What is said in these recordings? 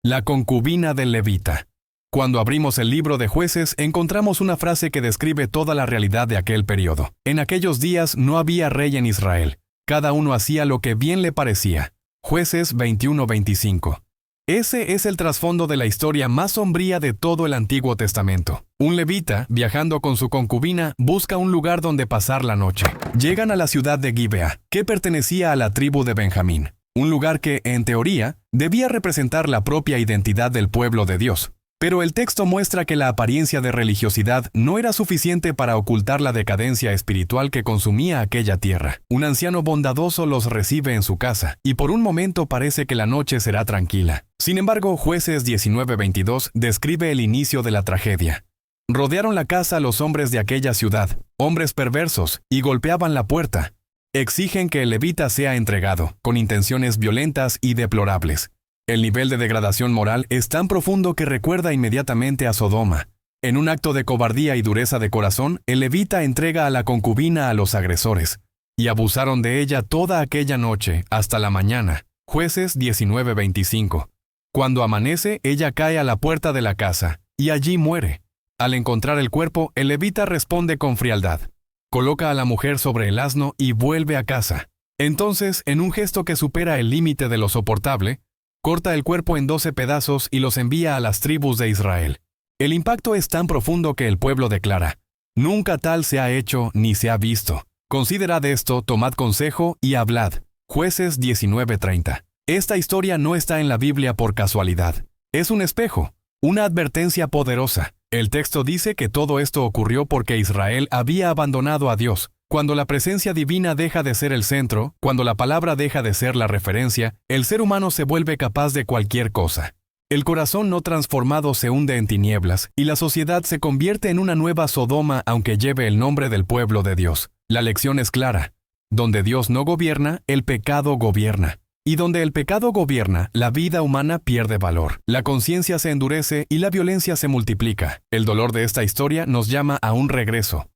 La concubina del levita. Cuando abrimos el libro de Jueces, encontramos una frase que describe toda la realidad de aquel periodo. En aquellos días no había rey en Israel. Cada uno hacía lo que bien le parecía. Jueces 21-25. Ese es el trasfondo de la historia más sombría de todo el Antiguo Testamento. Un levita, viajando con su concubina, busca un lugar donde pasar la noche. Llegan a la ciudad de Gibea, que pertenecía a la tribu de Benjamín. Un lugar que, en teoría, debía representar la propia identidad del pueblo de Dios. Pero el texto muestra que la apariencia de religiosidad no era suficiente para ocultar la decadencia espiritual que consumía aquella tierra. Un anciano bondadoso los recibe en su casa, y por un momento parece que la noche será tranquila. Sin embargo, Jueces 19-22 describe el inicio de la tragedia. Rodearon la casa los hombres de aquella ciudad, hombres perversos, y golpeaban la puerta. Exigen que el levita sea entregado, con intenciones violentas y deplorables. El nivel de degradación moral es tan profundo que recuerda inmediatamente a Sodoma. En un acto de cobardía y dureza de corazón, el levita entrega a la concubina a los agresores, y abusaron de ella toda aquella noche hasta la mañana. Jueces 19-25. Cuando amanece, ella cae a la puerta de la casa, y allí muere. Al encontrar el cuerpo, el levita responde con frialdad. Coloca a la mujer sobre el asno y vuelve a casa. Entonces, en un gesto que supera el límite de lo soportable, corta el cuerpo en 12 pedazos y los envía a las tribus de Israel. El impacto es tan profundo que el pueblo declara: «Nunca tal se ha hecho ni se ha visto. Considerad esto, tomad consejo y hablad». Jueces 19-30. Esta historia no está en la Biblia por casualidad. Es un espejo, una advertencia poderosa. El texto dice que todo esto ocurrió porque Israel había abandonado a Dios. Cuando la presencia divina deja de ser el centro, cuando la palabra deja de ser la referencia, el ser humano se vuelve capaz de cualquier cosa. El corazón no transformado se hunde en tinieblas, y la sociedad se convierte en una nueva Sodoma aunque lleve el nombre del pueblo de Dios. La lección es clara. Donde Dios no gobierna, el pecado gobierna. Y donde el pecado gobierna, la vida humana pierde valor. La conciencia se endurece y la violencia se multiplica. El dolor de esta historia nos llama a un regreso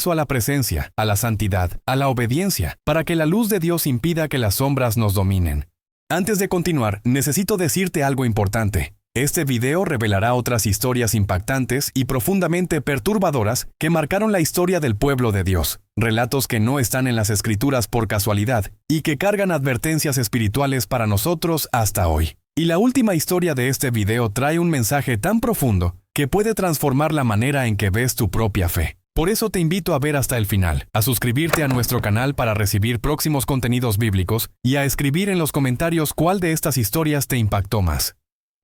a la presencia, a la santidad, a la obediencia, para que la luz de Dios impida que las sombras nos dominen. Antes de continuar, necesito decirte algo importante. Este video revelará otras historias impactantes y profundamente perturbadoras que marcaron la historia del pueblo de Dios. Relatos que no están en las Escrituras por casualidad y que cargan advertencias espirituales para nosotros hasta hoy. Y la última historia de este video trae un mensaje tan profundo que puede transformar la manera en que ves tu propia fe. Por eso te invito a ver hasta el final, a suscribirte a nuestro canal para recibir próximos contenidos bíblicos y a escribir en los comentarios cuál de estas historias te impactó más.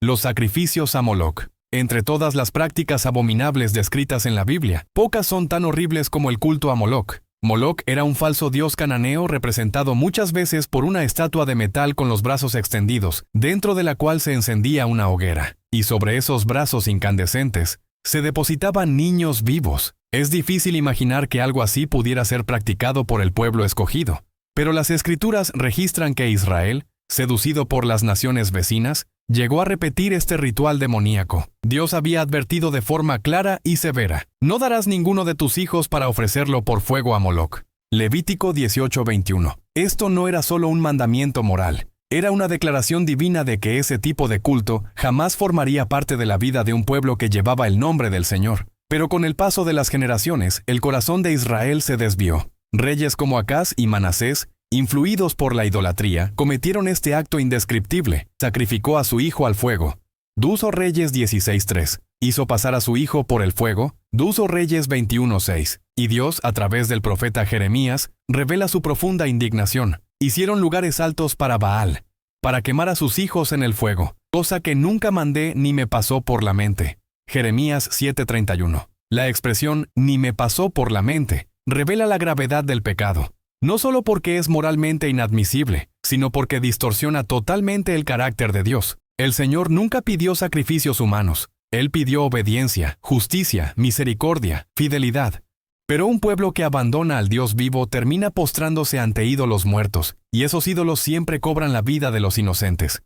Los sacrificios a Moloc. Entre todas las prácticas abominables descritas en la Biblia, pocas son tan horribles como el culto a Moloc. Moloc era un falso dios cananeo representado muchas veces por una estatua de metal con los brazos extendidos, dentro de la cual se encendía una hoguera. Y sobre esos brazos incandescentes se depositaban niños vivos. Es difícil imaginar que algo así pudiera ser practicado por el pueblo escogido. Pero las Escrituras registran que Israel, seducido por las naciones vecinas, llegó a repetir este ritual demoníaco. Dios había advertido de forma clara y severa: «No darás ninguno de tus hijos para ofrecerlo por fuego a Moloc». Levítico 18:21. Esto no era solo un mandamiento moral, era una declaración divina de que ese tipo de culto jamás formaría parte de la vida de un pueblo que llevaba el nombre del Señor. Pero con el paso de las generaciones, el corazón de Israel se desvió. Reyes como Acaz y Manasés, influidos por la idolatría, cometieron este acto indescriptible. Sacrificó a su hijo al fuego. 2 Reyes 16:3. Hizo pasar a su hijo por el fuego. 2 Reyes 21:6. Y Dios, a través del profeta Jeremías, revela su profunda indignación. Hicieron lugares altos para Baal, para quemar a sus hijos en el fuego, cosa que nunca mandé ni me pasó por la mente. Jeremías 7:31. La expresión «ni me pasó por la mente» revela la gravedad del pecado. No solo porque es moralmente inadmisible, sino porque distorsiona totalmente el carácter de Dios. El Señor nunca pidió sacrificios humanos. Él pidió obediencia, justicia, misericordia, fidelidad. Pero un pueblo que abandona al Dios vivo termina postrándose ante ídolos muertos, y esos ídolos siempre cobran la vida de los inocentes.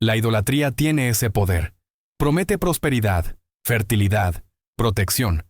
La idolatría tiene ese poder. Promete prosperidad, fertilidad, protección,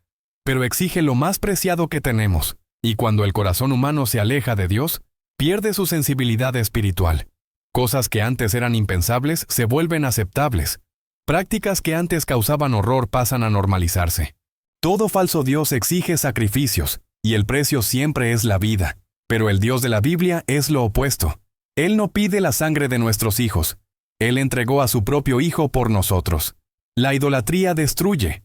pero exige lo más preciado que tenemos. Y cuando el corazón humano se aleja de Dios, pierde su sensibilidad espiritual. Cosas que antes eran impensables se vuelven aceptables. Prácticas que antes causaban horror pasan a normalizarse. Todo falso Dios exige sacrificios, y el precio siempre es la vida. Pero el Dios de la Biblia es lo opuesto. Él no pide la sangre de nuestros hijos. Él entregó a su propio Hijo por nosotros. La idolatría destruye,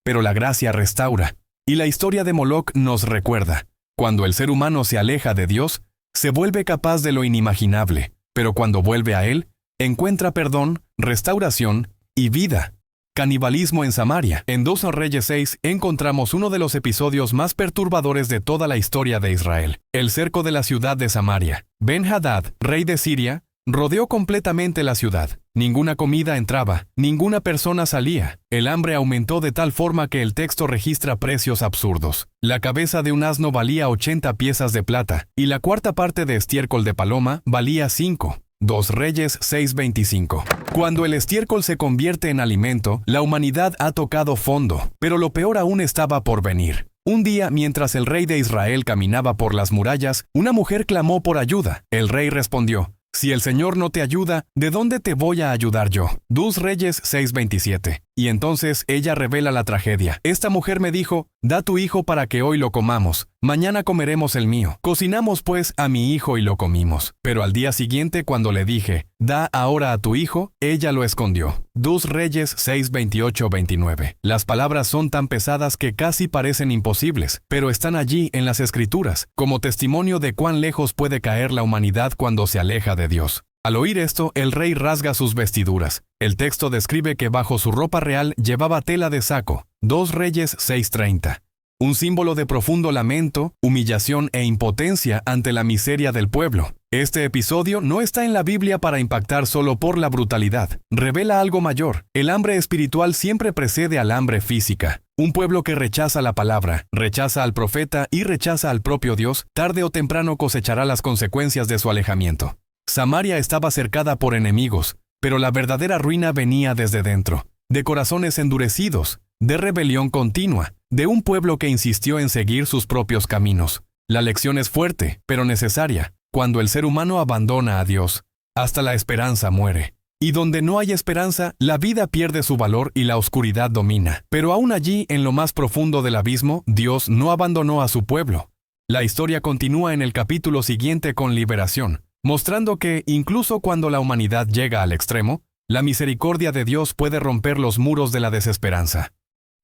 pero la gracia restaura. Y la historia de Moloc nos recuerda, cuando el ser humano se aleja de Dios, se vuelve capaz de lo inimaginable, pero cuando vuelve a Él, encuentra perdón, restauración y vida. Canibalismo en Samaria. En 2 Reyes 6 encontramos uno de los episodios más perturbadores de toda la historia de Israel, el cerco de la ciudad de Samaria. Ben-Hadad, rey de Siria, rodeó completamente la ciudad. Ninguna comida entraba, ninguna persona salía. El hambre aumentó de tal forma que el texto registra precios absurdos. La cabeza de un asno valía 80 piezas de plata, y la cuarta parte de estiércol de paloma valía 5. 2 Reyes 6:25. Cuando el estiércol se convierte en alimento, la humanidad ha tocado fondo, pero lo peor aún estaba por venir. Un día, mientras el rey de Israel caminaba por las murallas, una mujer clamó por ayuda. El rey respondió: «Si el Señor no te ayuda, ¿de dónde te voy a ayudar yo?». 2 Reyes 6:27. Y entonces ella revela la tragedia. Esta mujer me dijo: «Da tu hijo para que hoy lo comamos. Mañana comeremos el mío». Cocinamos pues a mi hijo y lo comimos. Pero al día siguiente, cuando le dije: «Da ahora a tu hijo», ella lo escondió. 2 Reyes 6:28-29. Las palabras son tan pesadas que casi parecen imposibles, pero están allí en las Escrituras, como testimonio de cuán lejos puede caer la humanidad cuando se aleja de Dios. Al oír esto, el rey rasga sus vestiduras. El texto describe que bajo su ropa real llevaba tela de saco. 2 Reyes 6:30. Un símbolo de profundo lamento, humillación e impotencia ante la miseria del pueblo. Este episodio no está en la Biblia para impactar solo por la brutalidad. Revela algo mayor. El hambre espiritual siempre precede al hambre física. Un pueblo que rechaza la palabra, rechaza al profeta y rechaza al propio Dios, tarde o temprano cosechará las consecuencias de su alejamiento. Samaria estaba cercada por enemigos, pero la verdadera ruina venía desde dentro, de corazones endurecidos, de rebelión continua, de un pueblo que insistió en seguir sus propios caminos. La lección es fuerte, pero necesaria. Cuando el ser humano abandona a Dios, hasta la esperanza muere. Y donde no hay esperanza, la vida pierde su valor y la oscuridad domina. Pero aún allí, en lo más profundo del abismo, Dios no abandonó a su pueblo. La historia continúa en el capítulo siguiente con liberación, mostrando que, incluso cuando la humanidad llega al extremo, la misericordia de Dios puede romper los muros de la desesperanza.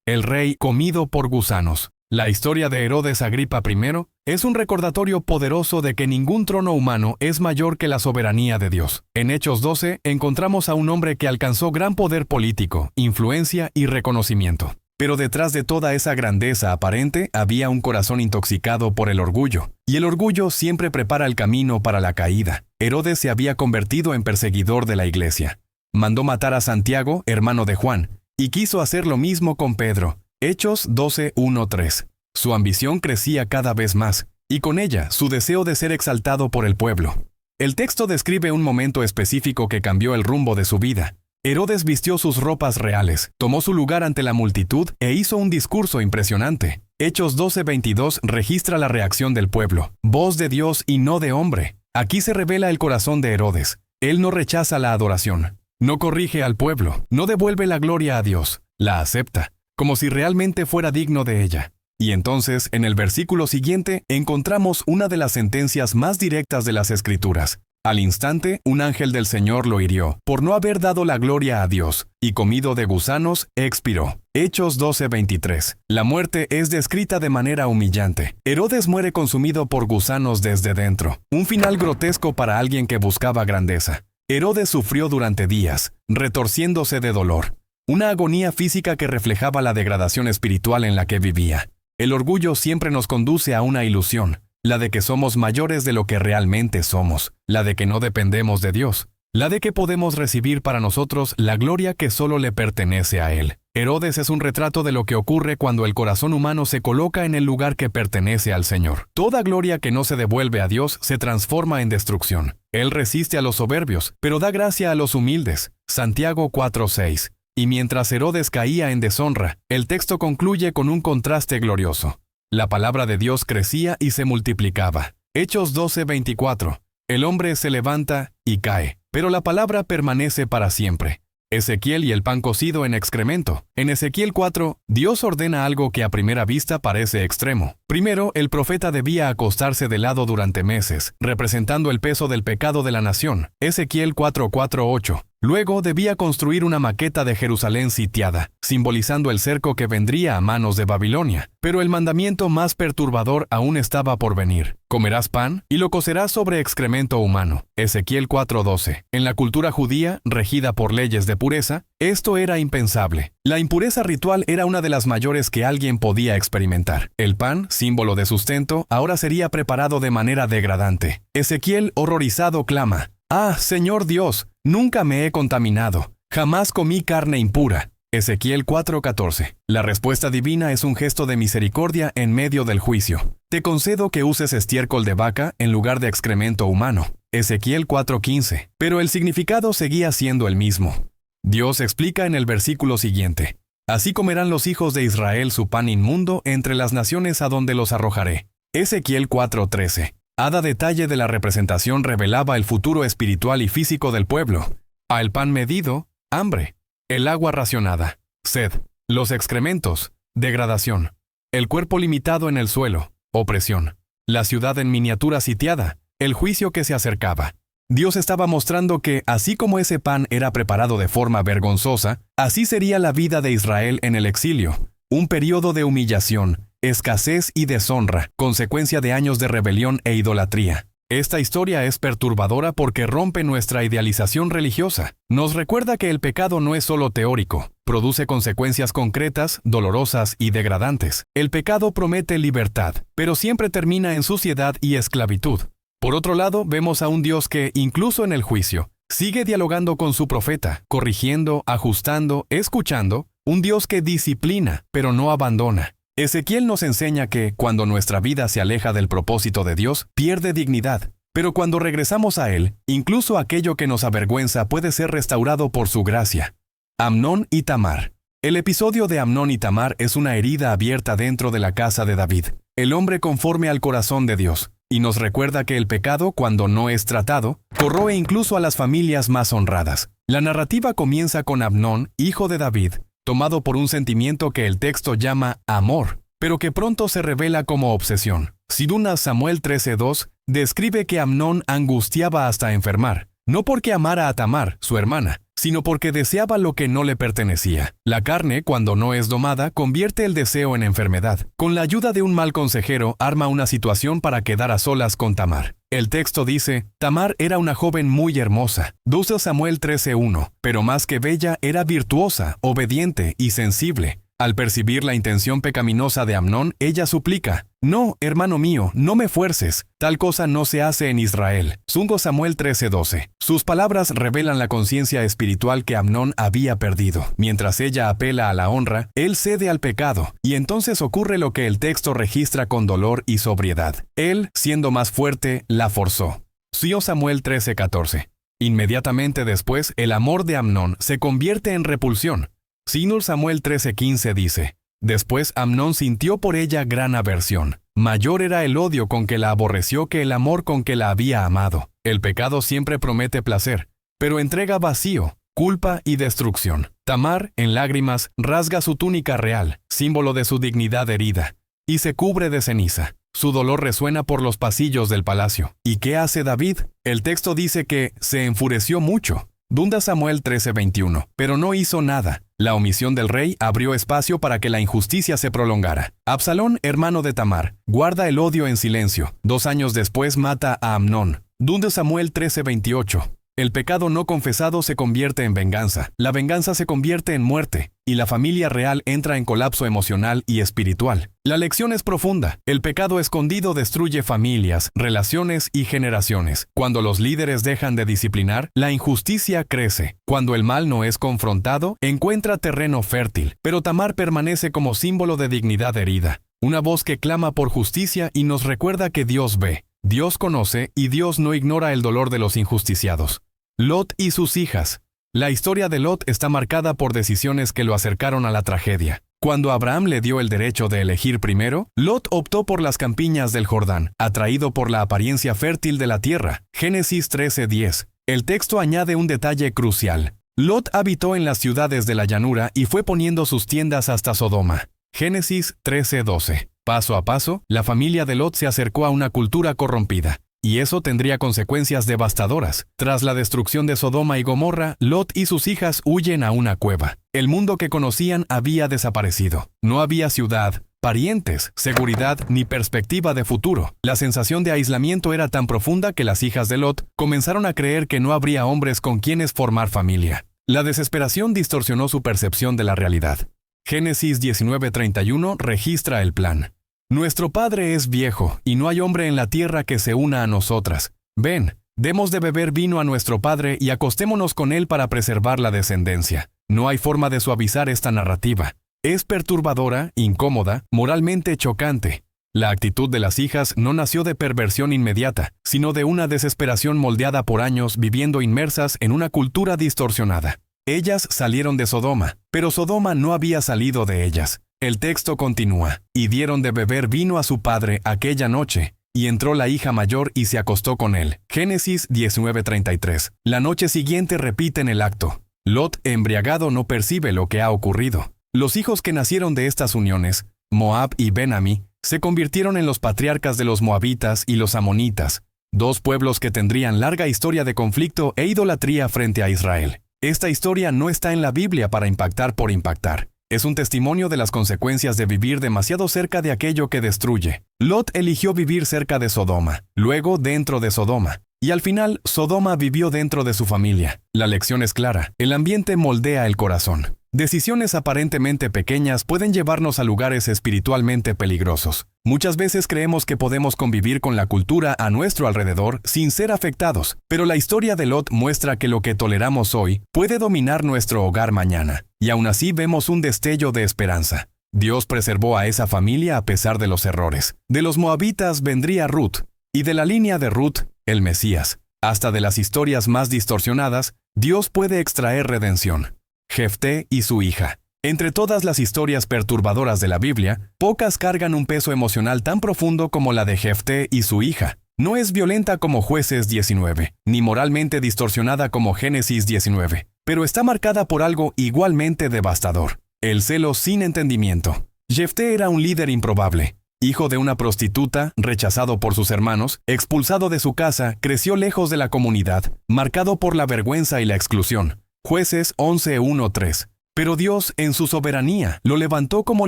El rey comido por gusanos. La historia de Herodes Agripa I es un recordatorio poderoso de que ningún trono humano es mayor que la soberanía de Dios. En Hechos 12 encontramos a un hombre que alcanzó gran poder político, influencia y reconocimiento. Pero detrás de toda esa grandeza aparente había un corazón intoxicado por el orgullo, y el orgullo siempre prepara el camino para la caída. Herodes se había convertido en perseguidor de la iglesia. Mandó matar a Santiago, hermano de Juan, y quiso hacer lo mismo con Pedro. Hechos 12:1-3. Su ambición crecía cada vez más, y con ella su deseo de ser exaltado por el pueblo. El texto describe un momento específico que cambió el rumbo de su vida. Herodes vistió sus ropas reales, tomó su lugar ante la multitud e hizo un discurso impresionante. Hechos 12:22 registra la reacción del pueblo. Voz de Dios y no de hombre. Aquí se revela el corazón de Herodes. Él no rechaza la adoración, no corrige al pueblo, no devuelve la gloria a Dios, la acepta, como si realmente fuera digno de ella. Y entonces, en el versículo siguiente, encontramos una de las sentencias más directas de las Escrituras. Al instante, un ángel del Señor lo hirió, por no haber dado la gloria a Dios, y comido de gusanos, expiró. Hechos 12:23. La muerte es descrita de manera humillante. Herodes muere consumido por gusanos desde dentro. Un final grotesco para alguien que buscaba grandeza. Herodes sufrió durante días, retorciéndose de dolor. Una agonía física que reflejaba la degradación espiritual en la que vivía. El orgullo siempre nos conduce a una ilusión, la de que somos mayores de lo que realmente somos, la de que no dependemos de Dios, la de que podemos recibir para nosotros la gloria que solo le pertenece a Él. Herodes es un retrato de lo que ocurre cuando el corazón humano se coloca en el lugar que pertenece al Señor. Toda gloria que no se devuelve a Dios se transforma en destrucción. Él resiste a los soberbios, pero da gracia a los humildes. Santiago 4:6. Y mientras Herodes caía en deshonra, el texto concluye con un contraste glorioso. La palabra de Dios crecía y se multiplicaba. Hechos 12:24. El hombre se levanta y cae, pero la palabra permanece para siempre. Ezequiel y el pan cocido en excremento. En Ezequiel 4, Dios ordena algo que a primera vista parece extremo. Primero, el profeta debía acostarse de lado durante meses, representando el peso del pecado de la nación. Ezequiel 4:4-8. Luego debía construir una maqueta de Jerusalén sitiada, simbolizando el cerco que vendría a manos de Babilonia. Pero el mandamiento más perturbador aún estaba por venir. Comerás pan y lo cocerás sobre excremento humano. Ezequiel 4:12. En la cultura judía, regida por leyes de pureza, esto era impensable. La impureza ritual era una de las mayores que alguien podía experimentar. El pan, símbolo de sustento, ahora sería preparado de manera degradante. Ezequiel, horrorizado, clama: «Ah, Señor Dios, nunca me he contaminado. Jamás comí carne impura». Ezequiel 4:14. La respuesta divina es un gesto de misericordia en medio del juicio. Te concedo que uses estiércol de vaca en lugar de excremento humano. Ezequiel 4:15. Pero el significado seguía siendo el mismo. Dios explica en el versículo siguiente: «Así comerán los hijos de Israel su pan inmundo entre las naciones a donde los arrojaré». Ezequiel 4:13. Cada detalle de la representación revelaba el futuro espiritual y físico del pueblo. El pan medido, hambre. El agua racionada, sed. Los excrementos, degradación. El cuerpo limitado en el suelo, opresión. La ciudad en miniatura sitiada, el juicio que se acercaba. Dios estaba mostrando que, así como ese pan era preparado de forma vergonzosa, así sería la vida de Israel en el exilio. Un periodo de humillación, escasez y deshonra, consecuencia de años de rebelión e idolatría. Esta historia es perturbadora porque rompe nuestra idealización religiosa. Nos recuerda que el pecado no es solo teórico, produce consecuencias concretas, dolorosas y degradantes. El pecado promete libertad, pero siempre termina en suciedad y esclavitud. Por otro lado, vemos a un Dios que, incluso en el juicio, sigue dialogando con su profeta, corrigiendo, ajustando, escuchando, un Dios que disciplina, pero no abandona. Ezequiel nos enseña que, cuando nuestra vida se aleja del propósito de Dios, pierde dignidad. Pero cuando regresamos a Él, incluso aquello que nos avergüenza puede ser restaurado por su gracia. Amnón y Tamar. El episodio de Amnón y Tamar es una herida abierta dentro de la casa de David, el hombre conforme al corazón de Dios, y nos recuerda que el pecado, cuando no es tratado, corroe incluso a las familias más honradas. La narrativa comienza con Amnón, hijo de David, tomado por un sentimiento que el texto llama amor, pero que pronto se revela como obsesión. Según Samuel 13:2, describe que Amnón angustiaba hasta enfermar, no porque amara a Tamar, su hermana, sino porque deseaba lo que no le pertenecía. La carne, cuando no es domada, convierte el deseo en enfermedad. Con la ayuda de un mal consejero, arma una situación para quedar a solas con Tamar. El texto dice: Tamar era una joven muy hermosa. 2 Samuel 13:1. Pero más que bella, era virtuosa, obediente y sensible. Al percibir la intención pecaminosa de Amnón, ella suplica: «No, hermano mío, no me fuerces. Tal cosa no se hace en Israel». 2 Samuel 13:12. Sus palabras revelan la conciencia espiritual que Amnón había perdido. Mientras ella apela a la honra, él cede al pecado, y entonces ocurre lo que el texto registra con dolor y sobriedad. Él, siendo más fuerte, la forzó. 2 Samuel 13:14. Inmediatamente después, el amor de Amnón se convierte en repulsión. 2 Samuel 13:15 dice: Después Amnón sintió por ella gran aversión. Mayor era el odio con que la aborreció que el amor con que la había amado. El pecado siempre promete placer, pero entrega vacío, culpa y destrucción. Tamar, en lágrimas, rasga su túnica real, símbolo de su dignidad herida, y se cubre de ceniza. Su dolor resuena por los pasillos del palacio. ¿Y qué hace David? El texto dice que se enfureció mucho. 2 Samuel 13:21. Pero no hizo nada. La omisión del rey abrió espacio para que la injusticia se prolongara. Absalón, hermano de Tamar, guarda el odio en silencio. 2 años después mata a Amnón. 2 Samuel 13:28. El pecado no confesado se convierte en venganza. La venganza se convierte en muerte, y la familia real entra en colapso emocional y espiritual. La lección es profunda. El pecado escondido destruye familias, relaciones y generaciones. Cuando los líderes dejan de disciplinar, la injusticia crece. Cuando el mal no es confrontado, encuentra terreno fértil. Pero Tamar permanece como símbolo de dignidad herida. Una voz que clama por justicia y nos recuerda que Dios ve. Dios conoce y Dios no ignora el dolor de los injusticiados. Lot y sus hijas. La historia de Lot está marcada por decisiones que lo acercaron a la tragedia. Cuando Abraham le dio el derecho de elegir primero, Lot optó por las campiñas del Jordán, atraído por la apariencia fértil de la tierra. Génesis 13:10. El texto añade un detalle crucial. Lot habitó en las ciudades de la llanura y fue poniendo sus tiendas hasta Sodoma. Génesis 13:12. Paso a paso, la familia de Lot se acercó a una cultura corrompida, y eso tendría consecuencias devastadoras. Tras la destrucción de Sodoma y Gomorra, Lot y sus hijas huyen a una cueva. El mundo que conocían había desaparecido. No había ciudad, parientes, seguridad ni perspectiva de futuro. La sensación de aislamiento era tan profunda que las hijas de Lot comenzaron a creer que no habría hombres con quienes formar familia. La desesperación distorsionó su percepción de la realidad. Génesis 19:31 registra el plan. Nuestro padre es viejo, y no hay hombre en la tierra que se una a nosotras. Ven, demos de beber vino a nuestro padre y acostémonos con él para preservar la descendencia. No hay forma de suavizar esta narrativa. Es perturbadora, incómoda, moralmente chocante. La actitud de las hijas no nació de perversión inmediata, sino de una desesperación moldeada por años viviendo inmersas en una cultura distorsionada. Ellas salieron de Sodoma, pero Sodoma no había salido de ellas. El texto continúa, y dieron de beber vino a su padre aquella noche, y entró la hija mayor y se acostó con él. Génesis 19:33. La noche siguiente repiten el acto. Lot, embriagado, no percibe lo que ha ocurrido. Los hijos que nacieron de estas uniones, Moab y Ben-Ammi, se convirtieron en los patriarcas de los moabitas y los amonitas, dos pueblos que tendrían larga historia de conflicto e idolatría frente a Israel. Esta historia no está en la Biblia para impactar por impactar. Es un testimonio de las consecuencias de vivir demasiado cerca de aquello que destruye. Lot eligió vivir cerca de Sodoma, luego dentro de Sodoma, y al final Sodoma vivió dentro de su familia. La lección es clara: el ambiente moldea el corazón. Decisiones aparentemente pequeñas pueden llevarnos a lugares espiritualmente peligrosos. Muchas veces creemos que podemos convivir con la cultura a nuestro alrededor sin ser afectados, pero la historia de Lot muestra que lo que toleramos hoy puede dominar nuestro hogar mañana, y aún así vemos un destello de esperanza. Dios preservó a esa familia a pesar de los errores. De los moabitas vendría Ruth, y de la línea de Ruth, el Mesías. Hasta de las historias más distorsionadas, Dios puede extraer redención. Jefté y su hija. Entre todas las historias perturbadoras de la Biblia, pocas cargan un peso emocional tan profundo como la de Jefté y su hija. No es violenta como Jueces 19, ni moralmente distorsionada como Génesis 19, pero está marcada por algo igualmente devastador: el celo sin entendimiento. Jefté era un líder improbable. Hijo de una prostituta, rechazado por sus hermanos, expulsado de su casa, creció lejos de la comunidad, marcado por la vergüenza y la exclusión. Jueces 11:1-3. Pero Dios, en su soberanía, lo levantó como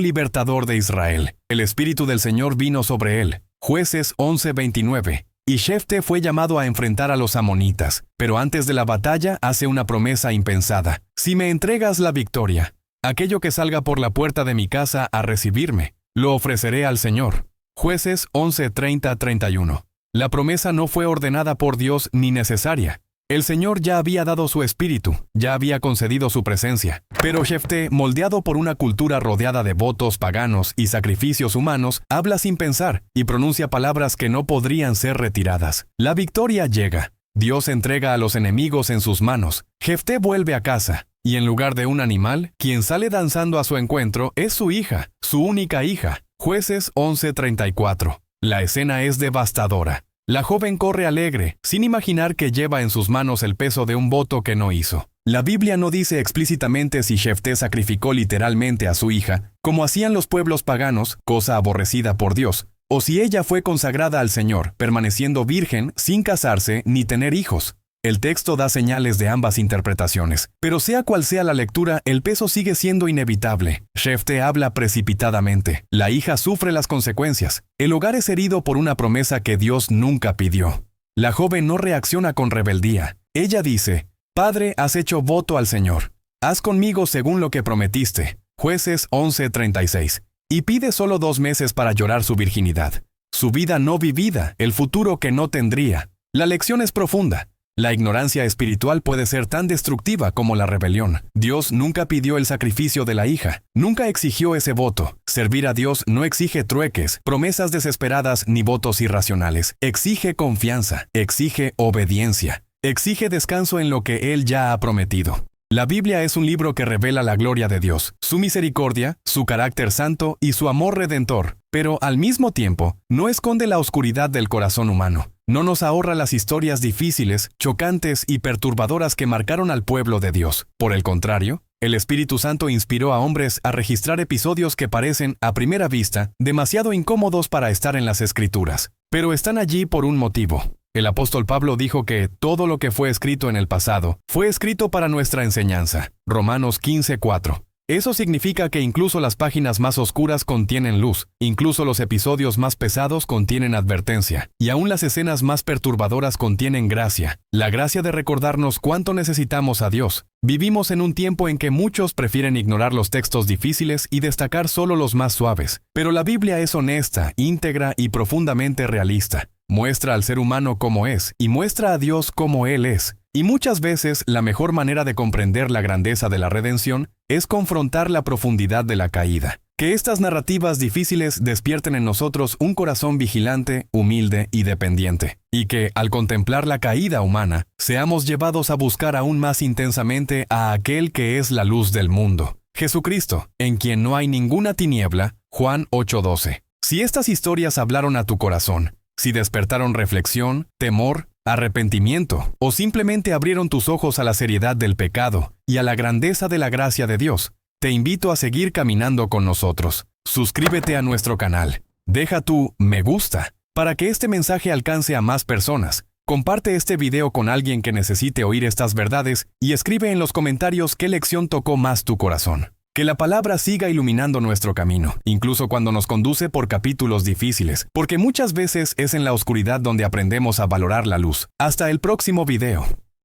libertador de Israel. El Espíritu del Señor vino sobre él. Jueces 11:29. Y Jefté fue llamado a enfrentar a los amonitas, pero antes de la batalla hace una promesa impensada: si me entregas la victoria, aquello que salga por la puerta de mi casa a recibirme, lo ofreceré al Señor. Jueces 11:30-31. La promesa no fue ordenada por Dios ni necesaria. El Señor ya había dado su espíritu, ya había concedido su presencia. Pero Jefté, moldeado por una cultura rodeada de votos paganos y sacrificios humanos, habla sin pensar y pronuncia palabras que no podrían ser retiradas. La victoria llega. Dios entrega a los enemigos en sus manos. Jefté vuelve a casa, y en lugar de un animal, quien sale danzando a su encuentro es su hija, su única hija. Jueces 11:34. La escena es devastadora. La joven corre alegre, sin imaginar que lleva en sus manos el peso de un voto que no hizo. La Biblia no dice explícitamente si Jefté sacrificó literalmente a su hija, como hacían los pueblos paganos, cosa aborrecida por Dios, o si ella fue consagrada al Señor, permaneciendo virgen, sin casarse ni tener hijos. El texto da señales de ambas interpretaciones, pero sea cual sea la lectura, el peso sigue siendo inevitable. Jefté habla precipitadamente. La hija sufre las consecuencias. El hogar es herido por una promesa que Dios nunca pidió. La joven no reacciona con rebeldía. Ella dice: Padre, has hecho voto al Señor. Haz conmigo según lo que prometiste. Jueces 11:36. Y pide solo 2 meses para llorar su virginidad. Su vida no vivida, el futuro que no tendría. La lección es profunda. La ignorancia espiritual puede ser tan destructiva como la rebelión. Dios nunca pidió el sacrificio de la hija, nunca exigió ese voto. Servir a Dios no exige trueques, promesas desesperadas ni votos irracionales. Exige confianza, exige obediencia, exige descanso en lo que Él ya ha prometido. La Biblia es un libro que revela la gloria de Dios, su misericordia, su carácter santo y su amor redentor, pero al mismo tiempo no esconde la oscuridad del corazón humano. no nos ahorra las historias difíciles, chocantes y perturbadoras que marcaron al pueblo de Dios. Por el contrario, el Espíritu Santo inspiró a hombres a registrar episodios que parecen, a primera vista, demasiado incómodos para estar en las Escrituras. Pero están allí por un motivo. El apóstol Pablo dijo que todo lo que fue escrito en el pasado fue escrito para nuestra enseñanza. Romanos 15:4. Eso significa que incluso las páginas más oscuras contienen luz, incluso los episodios más pesados contienen advertencia, y aún las escenas más perturbadoras contienen gracia, la gracia de recordarnos cuánto necesitamos a Dios. Vivimos en un tiempo en que muchos prefieren ignorar los textos difíciles y destacar solo los más suaves, pero la Biblia es honesta, íntegra y profundamente realista. Muestra al ser humano como es y muestra a Dios como Él es. Y muchas veces la mejor manera de comprender la grandeza de la redención es confrontar la profundidad de la caída. Que estas narrativas difíciles despierten en nosotros un corazón vigilante, humilde y dependiente. Y que, al contemplar la caída humana, seamos llevados a buscar aún más intensamente a aquel que es la luz del mundo. Jesucristo, en quien no hay ninguna tiniebla. Juan 8:12. Si estas historias hablaron a tu corazón, si despertaron reflexión, temor, arrepentimiento, o simplemente abrieron tus ojos a la seriedad del pecado y a la grandeza de la gracia de Dios, te invito a seguir caminando con nosotros. Suscríbete a nuestro canal. Deja tu me gusta para que este mensaje alcance a más personas. Comparte este video con alguien que necesite oír estas verdades y escribe en los comentarios qué lección tocó más tu corazón. Que la palabra siga iluminando nuestro camino, incluso cuando nos conduce por capítulos difíciles, porque muchas veces es en la oscuridad donde aprendemos a valorar la luz. Hasta el próximo video.